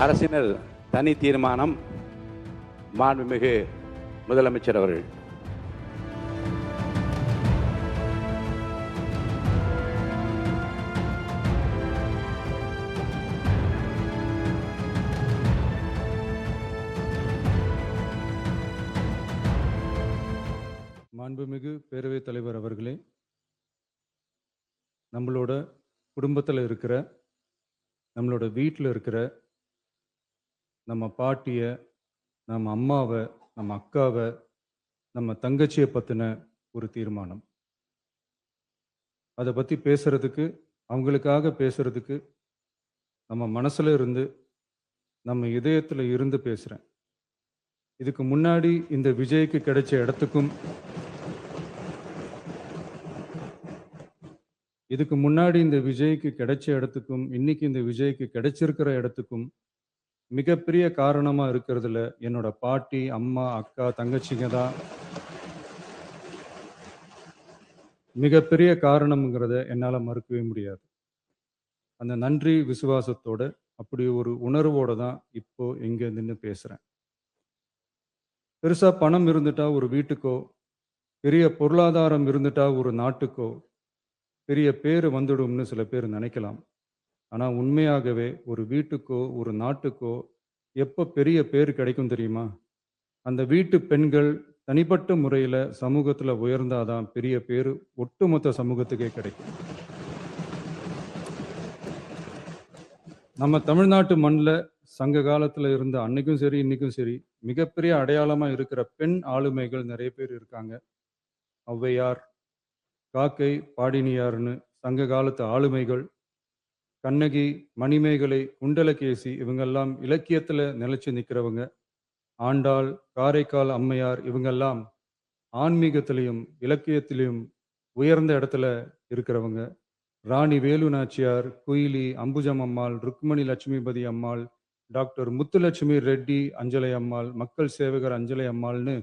அரசினர் தனி தீர்மானம். மாண்புமிகு முதலமைச்சர் அவர்கள். மாண்புமிகு பேரவைத் தலைவர் அவர்களே, நம்மளோட குடும்பத்தில் இருக்கிற, நம்மளோட வீட்டில் இருக்கிற நம்ம பாட்டியை, நம்ம அம்மாவை, நம்ம அக்காவை, நம்ம தங்கச்சியை பற்றின ஒரு தீர்மானம். அதை பற்றி பேசுறதுக்கு, அவங்களுக்காக பேசுறதுக்கு நம்ம மனசில் இருந்து, நம்ம இதயத்தில் இருந்து பேசுகிறேன். இதுக்கு முன்னாடி இந்த விஜய்க்கு கிடைச்ச இடத்துக்கும் இன்னைக்கு இந்த விஜய்க்கு கிடைச்சிருக்கிற இடத்துக்கும் மிகப்பெரிய காரணமா இருக்கிறதுல என்னோட பாட்டி, அம்மா, அக்கா, தங்கச்சிங்க தான் மிகப்பெரிய காரணம்ங்கிறத என்னால் மறுக்கவே முடியாது. அந்த நன்றி விசுவாசத்தோட, அப்படி ஒரு உணர்வோட தான் இப்போ இங்க நின்று பேசுறேன். பெருசா பணம் இருந்துட்டா ஒரு வீட்டுக்கோ, பெரிய பொருளாதாரம் இருந்துட்டா ஒரு நாட்டுக்கோ பெரிய பேர் வந்துடும்னு சில பேர் நினைக்கலாம். ஆனால் உண்மையாகவே ஒரு வீட்டுக்கோ ஒரு நாட்டுக்கோ எப்போ பெரிய பேர் கிடைக்கும் தெரியுமா? அந்த வீட்டு பெண்கள் தனிப்பட்ட முறையில் சமூகத்தில் உயர்ந்தாதான் பெரிய பேர் ஒட்டுமொத்த சமூகத்துக்கே கிடைக்கும். நம்ம தமிழ்நாட்டு மண்ணில் சங்க காலத்தில் இருந்த அன்னைக்கும் சரி இன்னைக்கும் சரி மிகப்பெரிய அடையாளமாக இருக்கிற பெண் ஆளுமைகள் நிறைய பேர் இருக்காங்க. ஔவையார், காக்கை, பாடினியார்னு சங்க காலத்து ஆளுமைகள், கண்ணகி, மணிமேகலை, குண்டலகேசி, இவங்கெல்லாம் இலக்கியத்தில் நிலைச்சு நிற்கிறவங்க. ஆண்டாள், காரைக்கால் அம்மையார், இவங்கெல்லாம் ஆன்மீகத்திலையும் இலக்கியத்திலையும் உயர்ந்த இடத்துல இருக்கிறவங்க. ராணி வேலு நாச்சியார், குயிலி, அம்புஜம் அம்மாள், ருக்மணி லட்சுமிபதி அம்மாள், டாக்டர் முத்துலட்சுமி ரெட்டி அஞ்சலை அம்மாள், மக்கள் சேவகர் அஞ்சலை அம்மாள்னு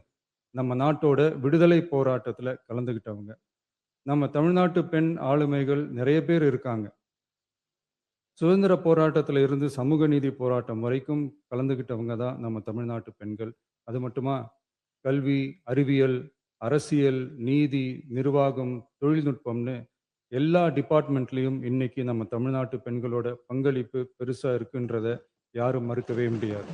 நம்ம நாட்டோட விடுதலை போராட்டத்தில் கலந்துக்கிட்டவங்க. நம்ம தமிழ்நாட்டு பெண் ஆளுமைகள் நிறைய பேர் இருக்காங்க. சுதந்திர போராட்டத்தில் இருந்து சமூக நீதி போராட்டம் வரைக்கும் கலந்துக்கிட்டவங்க தான் நம்ம தமிழ்நாட்டு பெண்கள். அது மட்டுமா, கல்வி, அறிவியல், அரசியல், நீதி, நிர்வாகம், தொழில்நுட்பம்னு எல்லா டிபார்ட்மெண்ட்லேயும் இன்னைக்கு நம்ம தமிழ்நாட்டு பெண்களோட பங்களிப்பு பெருசாக இருக்குன்றத யாரும் மறுக்கவே முடியாது.